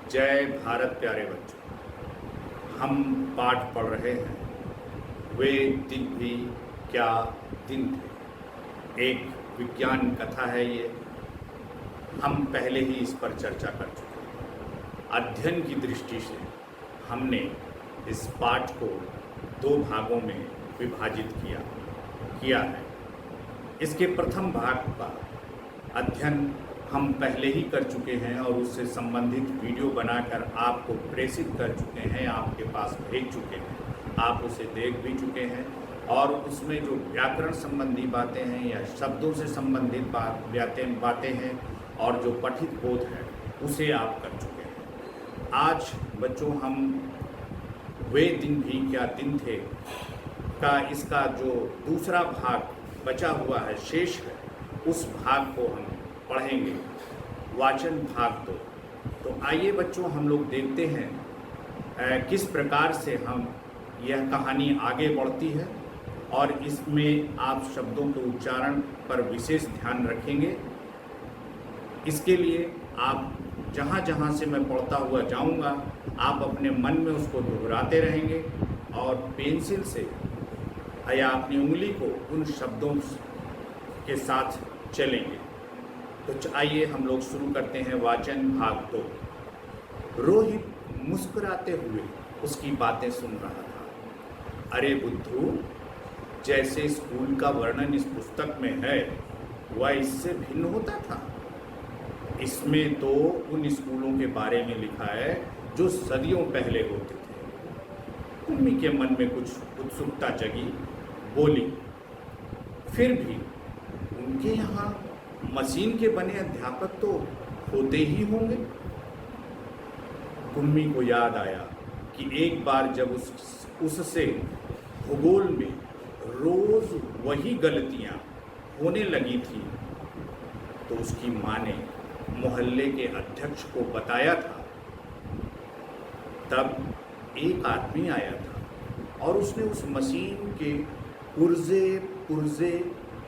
जय भारत प्यारे बच्चों। हम पाठ पढ़ रहे हैं वे दिन भी क्या दिन थे। एक विज्ञान कथा है ये। हम पहले ही इस पर चर्चा कर चुके हैं। अध्ययन की दृष्टि से हमने इस पाठ को 2 भागों में विभाजित किया है। इसके प्रथम भाग का अध्ययन हम पहले ही कर चुके हैं और उससे संबंधित वीडियो बनाकर आपको प्रेषित कर चुके हैं, आपके पास भेज चुके हैं, आप उसे देख भी चुके हैं। और उसमें जो व्याकरण संबंधी बातें हैं या शब्दों से संबंधित बातें हैं और जो पठित बोध है उसे आप कर चुके हैं। आज बच्चों हम वे दिन भी क्या दिन थे का इसका जो दूसरा भाग बचा हुआ है, शेष है, उस भाग को हम पढ़ेंगे, वाचन भाग 2। तो आइए बच्चों हम लोग देखते हैं किस प्रकार से हम यह कहानी आगे बढ़ती है और इसमें आप शब्दों के उच्चारण पर विशेष ध्यान रखेंगे। इसके लिए आप जहाँ जहाँ से मैं पढ़ता हुआ जाऊँगा आप अपने मन में उसको दोहराते रहेंगे और पेंसिल से या अपनी उंगली को उन शब्दों के साथ चलेंगे। तो आइए हम लोग शुरू करते हैं वाचन भाग 2। रोहित मुस्कुराते हुए उसकी बातें सुन रहा था। अरे बुद्धू, जैसे स्कूल का वर्णन इस पुस्तक में है वह इससे भिन्न होता था। इसमें तो उन स्कूलों के बारे में लिखा है जो सदियों पहले होते थे। उम्मी के मन में कुछ उत्सुकता जगी, बोली, फिर भी उनके यहाँ मशीन के बने अध्यापक तो होते ही होंगे। कुम्मी को याद आया कि एक बार जब उससे भूगोल में रोज वही गलतियां होने लगी थी तो उसकी माँ ने मोहल्ले के अध्यक्ष को बताया था। तब एक आदमी आया था और उसने उस मशीन के पुर्जे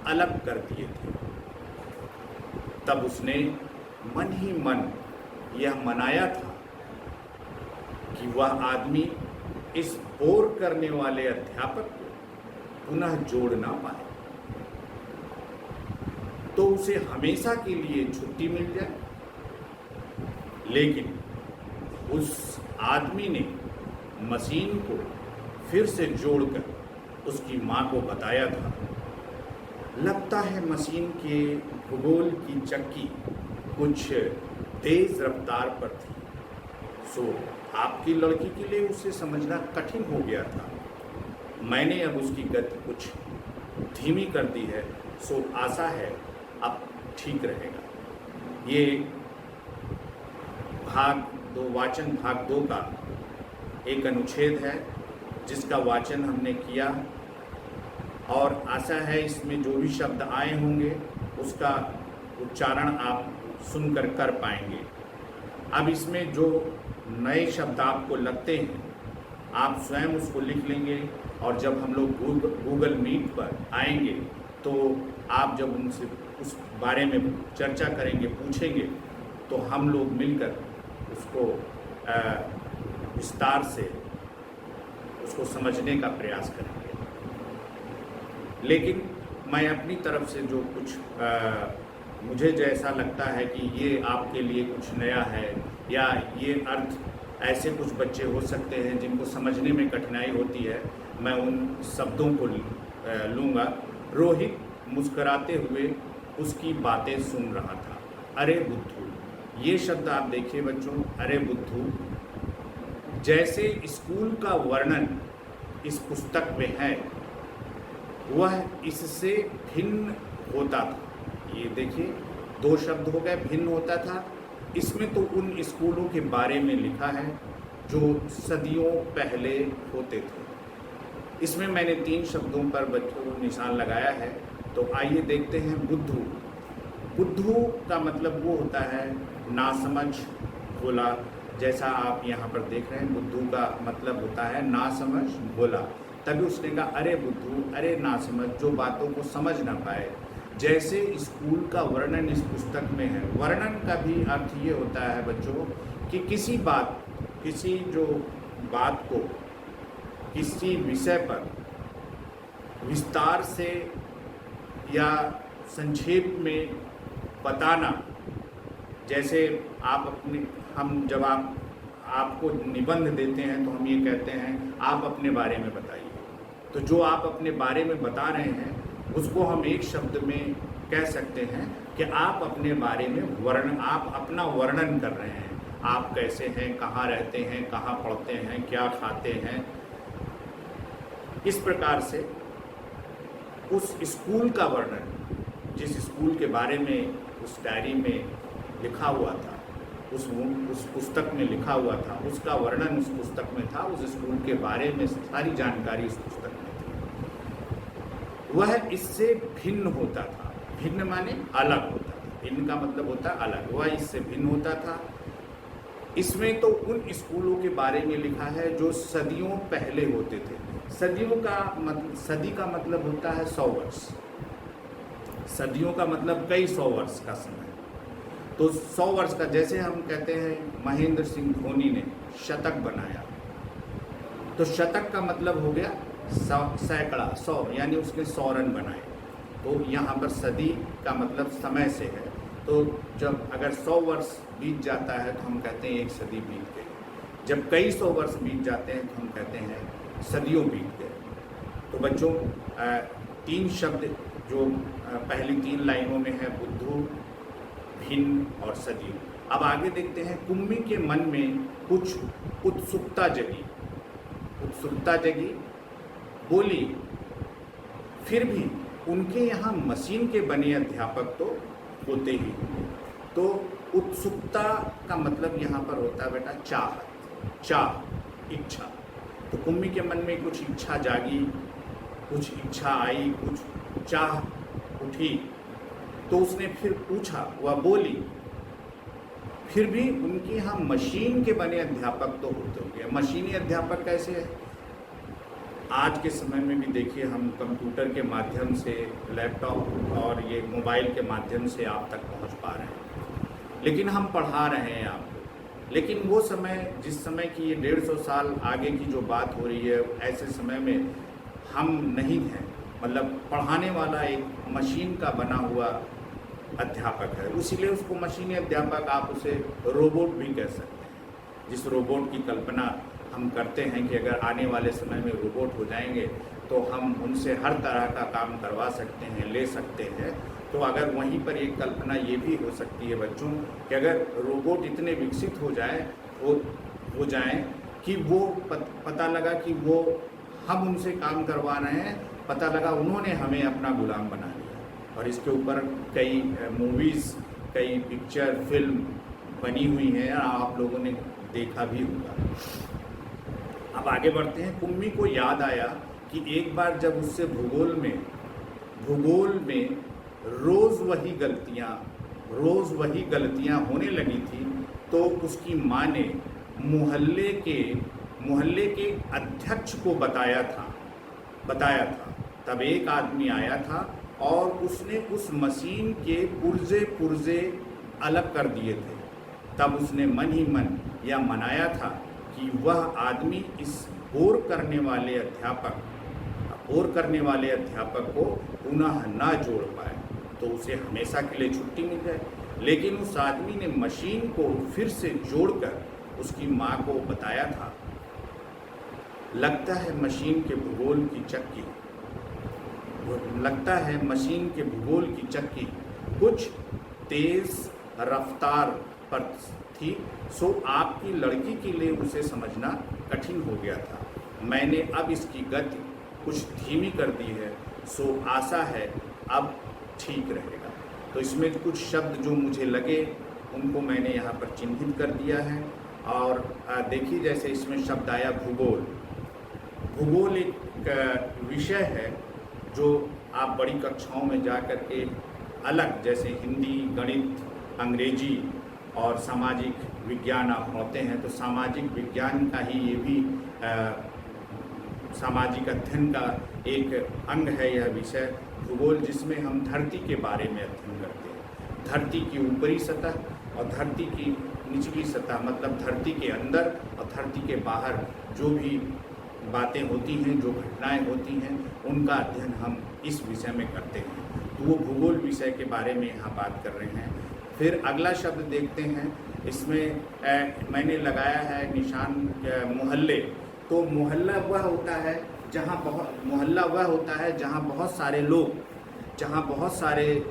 अलग कर दिए थे। तब उसने मन ही मन यह मनाया था कि वह आदमी इस बोर करने वाले अध्यापक को पुनः जोड़ ना पाए तो उसे हमेशा के लिए छुट्टी मिल जाए। लेकिन उस आदमी ने मशीन को फिर से जोड़कर उसकी माँ को बताया था। लगता है मशीन के भूगोल की चक्की कुछ तेज रफ्तार पर थी, सो आपकी लड़की के लिए उसे समझना कठिन हो गया था। मैंने अब उसकी गति कुछ धीमी कर दी है, सो आशा है अब ठीक रहेगा। ये भाग 2 वाचन भाग 2 का एक अनुच्छेद है जिसका वाचन हमने किया और आशा है इसमें जो भी शब्द आए होंगे उसका उच्चारण आप सुनकर कर पाएंगे। अब इसमें जो नए शब्द आपको लगते हैं आप स्वयं उसको लिख लेंगे और जब हम लोग गूगल मीट पर आएंगे तो आप जब उनसे उस बारे में चर्चा करेंगे, पूछेंगे, तो हम लोग मिलकर उसको विस्तार से उसको समझने का प्रयास करेंगे। लेकिन मैं अपनी तरफ से जो कुछ मुझे जैसा लगता है कि ये आपके लिए कुछ नया है या ये अर्थ ऐसे कुछ बच्चे हो सकते हैं जिनको समझने में कठिनाई होती है, मैं उन शब्दों को लूँगा। रोहित मुस्कुराते हुए उसकी बातें सुन रहा था। अरे बुद्धू, ये शब्द आप देखिए बच्चों। अरे बुद्धू, जैसे स्कूल का वर्णन इस पुस्तक में है वह इससे भिन्न होता था। ये देखिए 2 शब्द हो गए, भिन्न होता था। इसमें तो उन स्कूलों के बारे में लिखा है जो सदियों पहले होते थे। इसमें मैंने 3 शब्दों पर बच्चों को निशान लगाया है। तो आइए देखते हैं। बुद्धू, बुद्धू का मतलब वो होता है नासमझ, भोला। जैसा आप यहाँ पर देख रहे हैं, बुद्धू का मतलब होता है नासमझ, भोला। तभी उसने कहा अरे बुद्धू, अरे नासमझ, जो बातों को समझ ना पाए। जैसे स्कूल का वर्णन इस पुस्तक में है। वर्णन का भी अर्थ ये होता है बच्चों कि किसी जो बात को किसी विषय पर विस्तार से या संक्षेप में बताना, जैसे जब आपको निबंध देते हैं तो हम ये कहते हैं आप अपने बारे में बताइए। तो जो आप अपने बारे में बता रहे हैं उसको हम एक शब्द में कह सकते हैं कि आप अपने बारे में आप अपना वर्णन कर रहे हैं। आप कैसे हैं, कहाँ रहते हैं, कहाँ पढ़ते हैं, क्या खाते हैं। इस प्रकार से उस स्कूल का वर्णन, जिस स्कूल के बारे में उस डायरी में लिखा हुआ था, उस पुस्तक में लिखा हुआ था, उसका वर्णन उस पुस्तक में था, उस स्कूल के बारे में सारी जानकारी उस पुस्तक में थी। वह इससे भिन्न होता था। भिन्न माने अलग होता था। भिन्न का मतलब होता है अलग। वह इससे भिन्न होता था। इसमें तो उन स्कूलों के बारे में लिखा है जो सदियों पहले होते थे। सदी का मतलब होता है 100 वर्ष। सदियों का मतलब कई 100 वर्ष का समय। तो 100 वर्ष का, जैसे हम कहते हैं महेंद्र सिंह धोनी ने शतक बनाया, तो शतक का मतलब हो गया सैकड़ा, 100, यानी उसने 100 रन बनाए। तो यहाँ पर सदी का मतलब समय से है। तो जब अगर 100 वर्ष बीत जाता है तो हम कहते हैं एक सदी बीत गई। जब कई 100 वर्ष बीत जाते हैं तो हम कहते हैं सदियों बीत गए। तो बच्चों, 3 शब्द जो पहली 3 लाइनों में है, बुद्धू, भिन्न और सदियों। अब आगे देखते हैं। कुम्मी के मन में कुछ उत्सुकता जगी, बोली, फिर भी उनके यहाँ मशीन के बने अध्यापक तो होते ही। तो उत्सुकता का मतलब यहाँ पर होता है बेटा चाह, इच्छा। तो कुम्मी के मन में कुछ इच्छा जागी, कुछ इच्छा आई, कुछ चाह उठी। तो उसने फिर पूछा, वह बोली, फिर भी उनके यहाँ मशीन के बने अध्यापक तो होते होंगे। मशीनी अध्यापक कैसे है? आज के समय में भी देखिए, हम कंप्यूटर के माध्यम से, लैपटॉप और ये मोबाइल के माध्यम से आप तक पहुंच पा रहे हैं, लेकिन हम पढ़ा रहे हैं आपको। लेकिन वो समय, जिस समय की ये 150 साल आगे की जो बात हो रही है, ऐसे समय में हम नहीं हैं। मतलब पढ़ाने वाला एक मशीन का बना हुआ अध्यापक है, इसीलिए उसको मशीनी अध्यापक, आप उसे रोबोट भी कह सकते हैं। जिस रोबोट की कल्पना हम करते हैं कि अगर आने वाले समय में रोबोट हो जाएंगे तो हम उनसे हर तरह का काम करवा सकते हैं, ले सकते हैं। तो अगर वहीं पर एक कल्पना ये भी हो सकती है बच्चों कि अगर रोबोट इतने विकसित हो जाएं कि वो पता लगा कि वो हम उनसे काम करवा रहे हैं, पता लगा उन्होंने हमें अपना गुलाम बना लिया। और इसके ऊपर कई मूवीज़, कई पिक्चर, फिल्म बनी हुई हैं, आप लोगों ने देखा भी होगा। अब आगे बढ़ते हैं। कुम्मी को याद आया कि एक बार जब उससे भूगोल में रोज़ वही गलतियाँ होने लगी थी, तो उसकी माँ ने मोहल्ले के अध्यक्ष को बताया था। तब एक आदमी आया था और उसने उस मशीन के पुर्जे अलग कर दिए थे। तब उसने मन ही मन यह मनाया था कि वह आदमी इस बोर करने वाले अध्यापक को पुनः ना जोड़ पाए, तो उसे हमेशा के लिए छुट्टी मिल जाए। लेकिन उस आदमी ने मशीन को फिर से जोड़कर उसकी माँ को बताया था, लगता है मशीन के भूगोल की चक्की कुछ तेज रफ्तार पर थी, सो आपकी लड़की के लिए उसे समझना कठिन हो गया था। मैंने अब इसकी गति कुछ धीमी कर दी है, सो आशा है अब ठीक रहेगा। तो इसमें कुछ शब्द जो मुझे लगे उनको मैंने यहाँ पर चिन्हित कर दिया है। और देखिए, जैसे इसमें शब्द आया भूगोल एक विषय है जो आप बड़ी कक्षाओं में जा कर के अलग, जैसे हिंदी, गणित, अंग्रेजी और सामाजिक विज्ञान आप पढ़ते हैं, तो सामाजिक विज्ञान का ही ये भी सामाजिक अध्ययन का एक अंग है यह विषय भूगोल, जिसमें हम धरती के बारे में अध्ययन करते हैं। धरती की ऊपरी सतह और धरती की निचली सतह मतलब धरती के अंदर और धरती के बाहर जो भी बातें होती हैं, जो घटनाएं होती हैं, उनका अध्ययन हम इस विषय में करते हैं। तो वो भूगोल विषय के बारे में यहाँ बात कर रहे हैं। फिर अगला शब्द देखते हैं, इसमें मैंने लगाया है निशान मोहल्ले। तो मोहल्ला वह होता है जहाँ बहुत सारे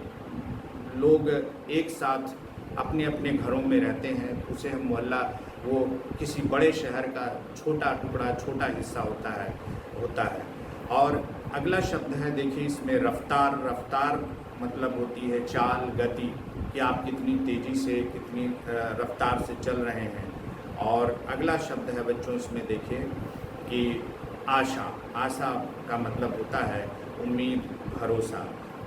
लोग एक साथ अपने अपने घरों में रहते हैं, उसे हम मोहल्ला, वो किसी बड़े शहर का छोटा टुकड़ा, छोटा हिस्सा होता है। और अगला शब्द है, देखिए इसमें रफ्तार मतलब होती है चाल, गति, कि आप कितनी तेज़ी से, कितनी रफ्तार से चल रहे हैं। और अगला शब्द है बच्चों इसमें देखिए कि आशा का मतलब होता है उम्मीद, भरोसा।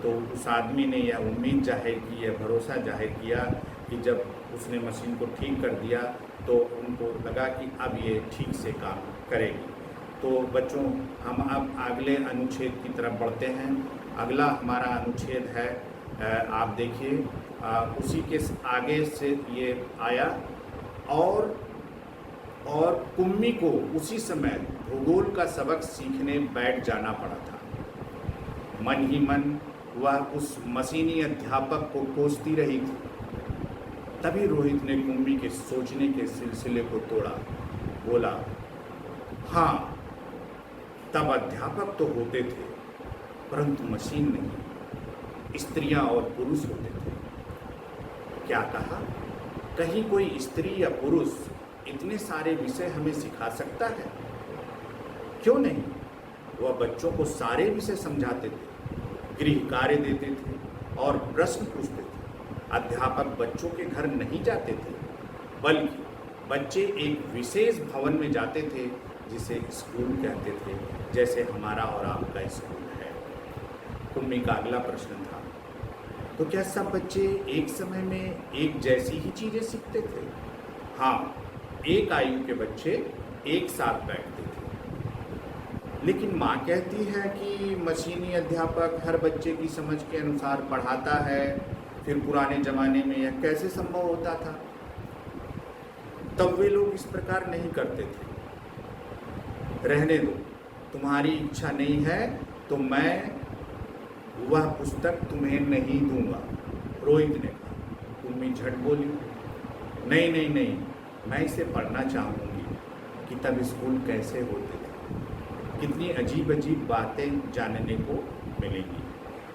तो उस आदमी ने यह उम्मीद जाहिर की, यह भरोसा जाहिर किया कि जब उसने मशीन को ठीक कर दिया तो उनको लगा कि अब ये ठीक से काम करेगी। तो बच्चों हम अब अगले अनुच्छेद की तरफ बढ़ते हैं। अगला हमारा अनुच्छेद है, आप देखिए उसी के आगे से ये आया, और कुम्मी को उसी समय भूगोल का सबक सीखने बैठ जाना पड़ा था। मन ही मन वह उस मशीनी अध्यापक को कोसती रही थी। तभी रोहित ने कुम्मी के सोचने के सिलसिले को तोड़ा, बोला, हाँ, तब अध्यापक तो होते थे परंतु मशीन नहीं, स्त्रियां और पुरुष होते थे। क्या कहा? कहीं कोई स्त्री या पुरुष इतने सारे विषय हमें सिखा सकता है? क्यों नहीं? वह बच्चों को सारे विषय समझाते थे, गृह कार्य देते थे और प्रश्न पूछते थे। अध्यापक बच्चों के घर नहीं जाते थे, बल्कि बच्चे एक विशेष भवन में जाते थे जिसे स्कूल कहते थे, जैसे हमारा और आपका स्कूल है। कुम्मी का अगला प्रश्न था, तो क्या सब बच्चे एक समय में एक जैसी ही चीज़ें सीखते थे? हाँ, एक आयु के बच्चे एक साथ बैठते थे। लेकिन माँ कहती है कि मशीनी अध्यापक हर बच्चे की समझ के अनुसार पढ़ाता है। फिर पुराने ज़माने में यह कैसे संभव होता था? तब वे लोग इस प्रकार नहीं करते थे। रहने दो, तुम्हारी इच्छा नहीं है तो मैं वह पुस्तक तुम्हें नहीं दूंगा, रोहित ने कहा। कुम्मी झट बोली, नहीं, मैं इसे पढ़ना चाहूँगी कि तब स्कूल कैसे होते थे, कितनी अजीब अजीब बातें जानने को मिलेंगी।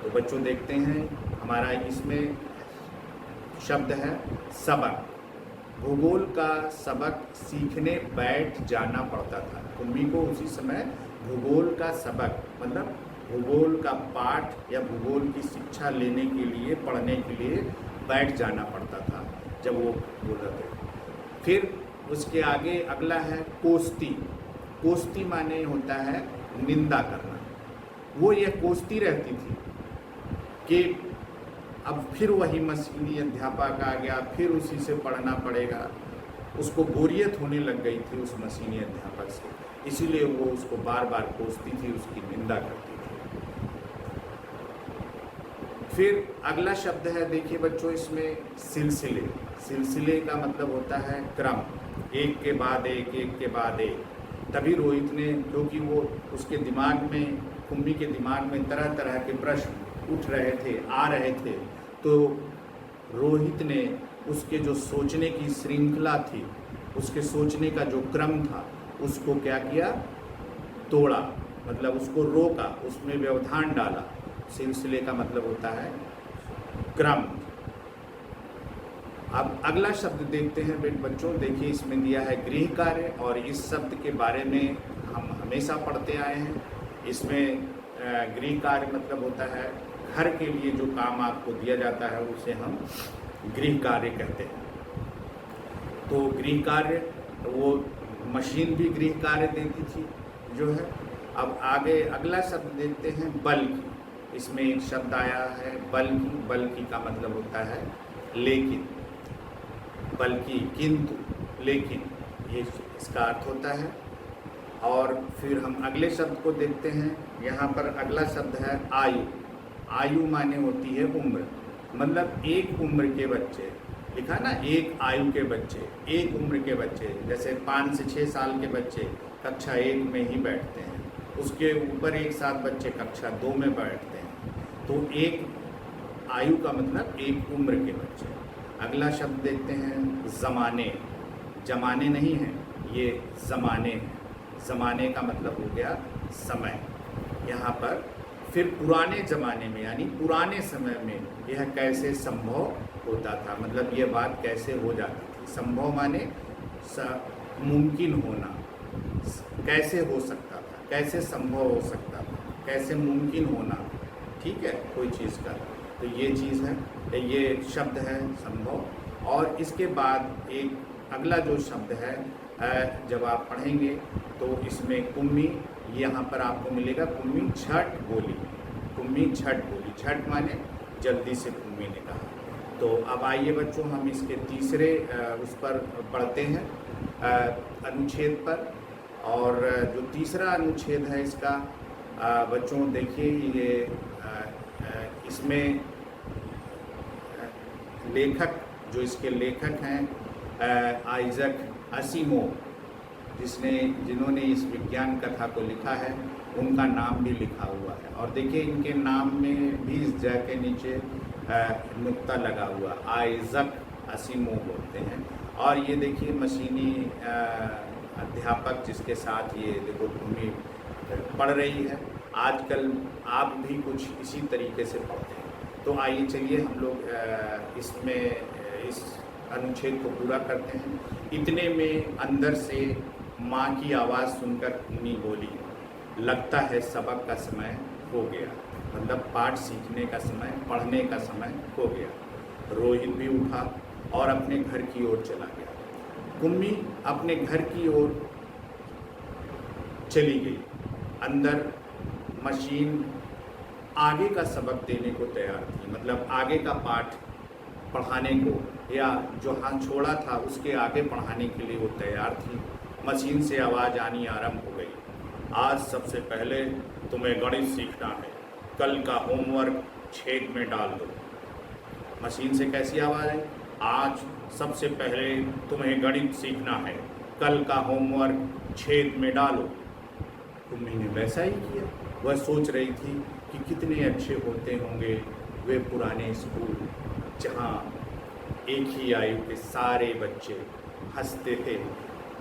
तो बच्चों देखते हैं हमारा इसमें शब्द है सबक। भूगोल का सबक सीखने बैठ जाना पड़ता था। कुम्मी को उसी समय भूगोल का सबक मतलब भूगोल का पाठ या भूगोल की शिक्षा लेने के लिए, पढ़ने के लिए बैठ जाना पड़ता था जब वो बोलते थे। फिर उसके आगे अगला है कोसती। कोसती माने होता है निंदा करना। वो ये कोसती रहती थी कि अब फिर वही मशीनी अध्यापक आ गया, फिर उसी से पढ़ना पड़ेगा। उसको बोरियत होने लग गई थी उस मशीनी अध्यापक से, इसीलिए वो उसको बार बार कोसती थी, उसकी निंदा करती थी। फिर अगला शब्द है, देखिए बच्चों इसमें सिलसिले। सिलसिले का मतलब होता है क्रम, एक के बाद एक, एक के बाद एक। तभी रोहित ने, क्योंकि वो उसके दिमाग में, कुम्मी के दिमाग में तरह तरह के प्रश्न उठ रहे थे, आ रहे थे, तो रोहित ने उसके जो सोचने की श्रृंखला थी, उसके सोचने का जो क्रम था, उसको क्या किया? तोड़ा, मतलब उसको रोका, उसमें व्यवधान डाला। सिलसिले का मतलब होता है क्रम। अब अगला शब्द देखते हैं बच्चों, देखिए इसमें दिया है गृह कार्य, और इस शब्द के बारे में हम हमेशा पढ़ते आए हैं। इसमें गृह कार्य मतलब होता है घर के लिए जो काम आपको दिया जाता है उसे हम गृह कार्य कहते हैं। तो गृह कार्य, वो मशीन भी गृह कार्य देती थी जो है। अब आगे अगला शब्द देखते हैं बल्कि। इसमें एक शब्द आया है बल्कि। बल्कि का मतलब होता है लेकिन, बल्कि, किंतु, लेकिन, ये इसका अर्थ होता है। और फिर हम अगले शब्द को देखते हैं। यहाँ पर अगला शब्द है आयु। आयु माने होती है उम्र, मतलब एक उम्र के बच्चे, लिखा ना, एक आयु के बच्चे, एक उम्र के बच्चे, जैसे 5 से 6 साल के बच्चे कक्षा 1 में ही बैठते हैं, उसके ऊपर एक साथ बच्चे कक्षा 2 में बैठते हैं। तो एक आयु का मतलब एक उम्र के बच्चे। अगला शब्द देखते हैं, ज़माने। जमाने नहीं है, ये ज़माने हैं। ज़माने का मतलब हो गया समय। यहाँ पर फिर पुराने ज़माने में यानी पुराने समय में यह कैसे संभव होता था, मतलब ये बात कैसे हो जाती थी। संभव माने मुमकिन होना, कैसे हो सकता था, कैसे संभव हो सकता था, कैसे मुमकिन होना, ठीक है, कोई चीज़ का। तो ये चीज़ है, ये शब्द है संभव। और इसके बाद एक अगला जो शब्द है, जब आप पढ़ेंगे तो इसमें कुम्मी, यहाँ पर आपको मिलेगा कुम्मी झट बोली। कुम्मी झट बोली, झट माने जल्दी से कुम्मी ने कहा। तो अब आइए बच्चों, हम इसके तीसरे उस पर पढ़ते हैं, अनुच्छेद पर। और जो तीसरा अनुच्छेद है इसका, बच्चों देखिए, ये इसमें लेखक, जो इसके लेखक हैं आइजक असीमोव, जिन्होंने इस विज्ञान कथा को लिखा है, उनका नाम भी लिखा हुआ है। और देखिए इनके नाम में भी इस जय के नीचे नुक्ता लगा हुआ, आइजक असीमोव बोलते हैं। और ये देखिए मशीनी अध्यापक जिसके साथ ये देखो भूमि पढ़ रही है। आजकल आप भी कुछ इसी तरीके से पढ़ते हैं। तो आइए चलिए हम लोग इसमें इस अनुच्छेद को पूरा करते हैं। इतने में अंदर से माँ की आवाज़ सुनकर कुम्मी बोली, लगता है सबक का समय हो गया, मतलब पाठ सीखने का समय, पढ़ने का समय हो गया। रोहित भी उठा और अपने घर की ओर चला गया। कुम्मी अपने घर की ओर चली गई। अंदर मशीन आगे का सबक देने को तैयार थी, मतलब आगे का पाठ पढ़ाने को, या जो हाथ छोड़ा था उसके आगे पढ़ाने के लिए वो तैयार थी। मशीन से आवाज़ आनी आरंभ हो गई, आज सबसे पहले तुम्हें गणित सीखना है, कल का होमवर्क छेद में डाल दो। मशीन से कैसी आवाज़ है, आज सबसे पहले तुम्हें गणित सीखना है, कल का होमवर्क छेद में डालो। कुम्मी ने वैसा ही किया। वह सोच रही थी कि कितने अच्छे होते होंगे वे पुराने स्कूल, जहाँ एक ही आयु के सारे बच्चे हंसते थे,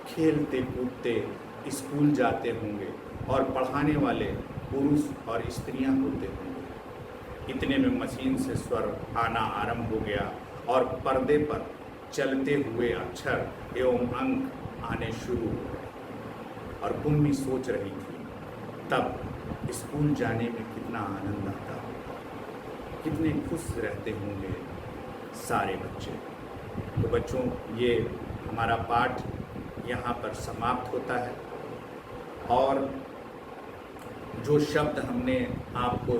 खेलते कूदते स्कूल जाते होंगे और पढ़ाने वाले पुरुष और स्त्रियां होते होंगे। इतने में मशीन से स्वर आना आरंभ हो गया और पर्दे पर चलते हुए अक्षर एवं अंक आने शुरू हो गए। और कुम्मी सोच रही थी, तब स्कूल जाने में कितना आनंद आता होगा, कितने खुश रहते होंगे सारे बच्चे। तो बच्चों, ये हमारा पाठ यहाँ पर समाप्त होता है। और जो शब्द हमने आपको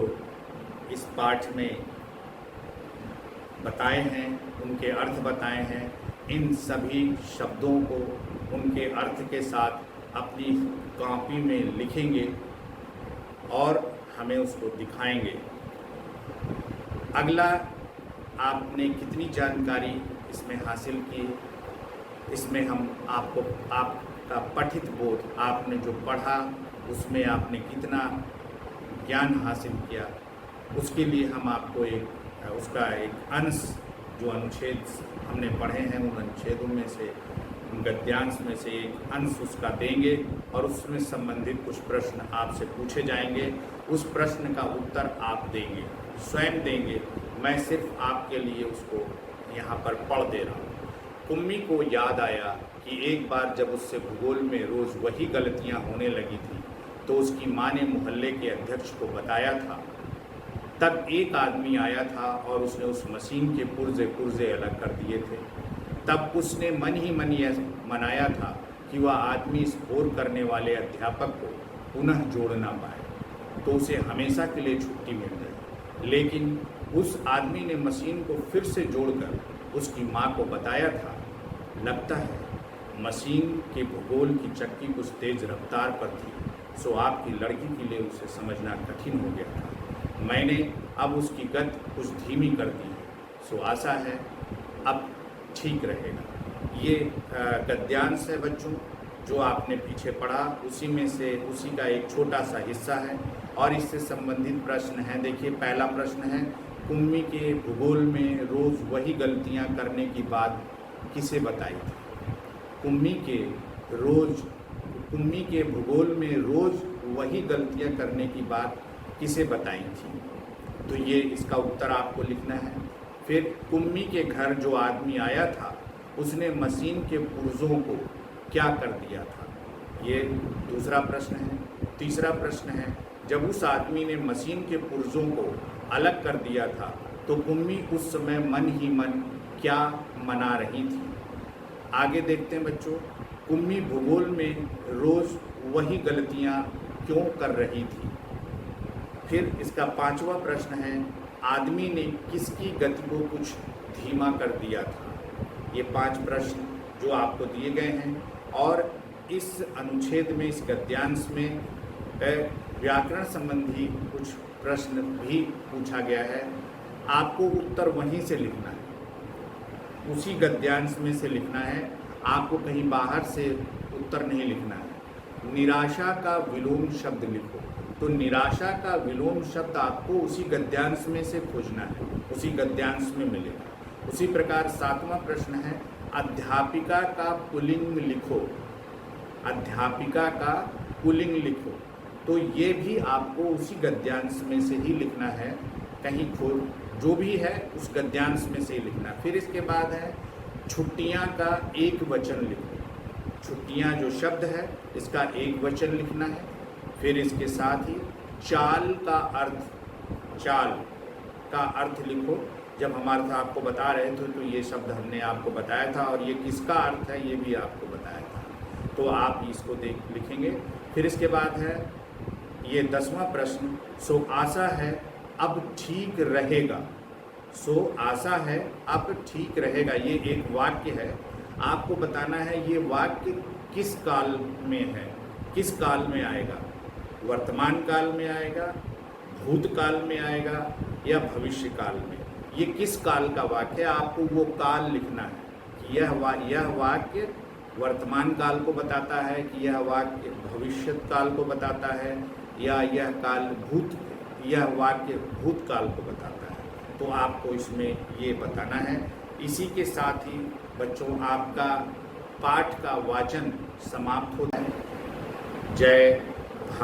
इस पाठ में बताए हैं, उनके अर्थ बताए हैं, इन सभी शब्दों को उनके अर्थ के साथ अपनी कॉपी में लिखेंगे और हमें उसको दिखाएंगे। अगला, आपने कितनी जानकारी इसमें हासिल की, इसमें हम आपका पठित बोध, आपने जो पढ़ा उसमें आपने कितना ज्ञान हासिल किया, उसके लिए हम आपको उसका एक अंश, जो अनुच्छेद हमने पढ़े हैं उन अनुच्छेदों में से, उन गद्यांश में से एक अंश उसका देंगे और उसमें संबंधित कुछ प्रश्न आपसे पूछे जाएंगे। उस प्रश्न का उत्तर आप देंगे, स्वयं देंगे। मैं सिर्फ आपके लिए उसको यहाँ पर पढ़ दे रहा हूँ। कुम्मी को याद आया कि एक बार जब उससे भूगोल में रोज़ वही गलतियाँ होने लगी थी तो उसकी माँ ने मोहल्ले के अध्यक्ष को बताया था। तब एक आदमी आया था और उसने उस मशीन के पुर्जे अलग कर दिए थे। तब उसने मन ही मन यह मनाया था कि वह आदमी इस घोर करने वाले अध्यापक को पुनः जोड़ ना पाए तो उसे हमेशा के लिए छुट्टी मिल जाए। लेकिन उस आदमी ने मशीन को फिर से जोड़कर उसकी माँ को बताया था। लगता है मशीन के भूगोल की चक्की कुछ तेज रफ्तार पर थी, सो आपकी लड़की के लिए उसे समझना कठिन हो गया था। मैंने अब उसकी गति कुछ धीमी कर दी है, सो आशा है अब ठीक रहेगा। ये गद्यांश है बच्चों, जो आपने पीछे पढ़ा उसी में से उसी का एक छोटा सा हिस्सा है और इससे संबंधित प्रश्न है। देखिए पहला प्रश्न है, कुम्मी के भूगोल में रोज़ वही गलतियां करने की बात किसे बताई थी? कुम्मी के भूगोल में रोज़ वही गलतियां करने की बात किसे बताई थी? तो ये इसका उत्तर आपको लिखना है। फिर कुम्मी के घर जो आदमी आया था उसने मशीन के पुर्जों को क्या कर दिया था? ये दूसरा प्रश्न है। तीसरा प्रश्न है, जब उस आदमी ने मशीन के पुर्जों को अलग कर दिया था तो कुम्मी उस समय मन ही मन क्या मना रही थी? आगे देखते हैं बच्चों, कुम्मी भूगोल में रोज़ वही गलतियां क्यों कर रही थी? फिर इसका पांचवा प्रश्न है, आदमी ने किसकी गति को कुछ धीमा कर दिया था? ये 5 प्रश्न जो आपको दिए गए हैं और इस अनुच्छेद में, इस गद्यांश में व्याकरण संबंधी कुछ प्रश्न भी पूछा गया है। आपको उत्तर वहीं से लिखना है, उसी गद्यांश में से लिखना है, आपको कहीं बाहर से उत्तर नहीं लिखना है। निराशा का विलोम शब्द लिखो, तो निराशा का विलोम शब्द आपको उसी गद्यांश में से खोजना है, उसी गद्यांश में मिलेगा। उसी प्रकार 7वां प्रश्न है, अध्यापिका का पुल्लिंग लिखो। अध्यापिका का पुल्लिंग लिखो, तो ये भी आपको उसी गद्यांश में से ही लिखना है, कहीं जो भी है उस गद्यांश में से ही लिखना है। फिर इसके बाद है, छुट्टियां का एक वचन लिखो। छुट्टियां जो शब्द है इसका एक वचन लिखना है। फिर इसके साथ ही चाल का अर्थ लिखो। जब हमारा था आपको बता रहे थे तो ये शब्द हमने आपको बताया था और ये किसका अर्थ है ये भी आपको बताया था, तो आप इसको लिखेंगे। फिर इसके बाद है ये 10वां प्रश्न, सो आशा है अब ठीक रहेगा। सो आशा है अब ठीक रहेगा, ये एक वाक्य है। आपको बताना है ये वाक्य किस काल में है, किस काल में आएगा, वर्तमान काल में आएगा, भूतकाल में आएगा या भविष्य काल में। ये किस काल का वाक्य है, आपको वो काल लिखना है कि यह वाक्य वर्तमान काल को बताता है, कि यह वाक्य भविष्य काल को बताता है, या यह वाक्य भूतकाल को बताता है। तो आपको इसमें ये बताना है। इसी के साथ ही बच्चों आपका पाठ का वाचन समाप्त होता है। जय भारत।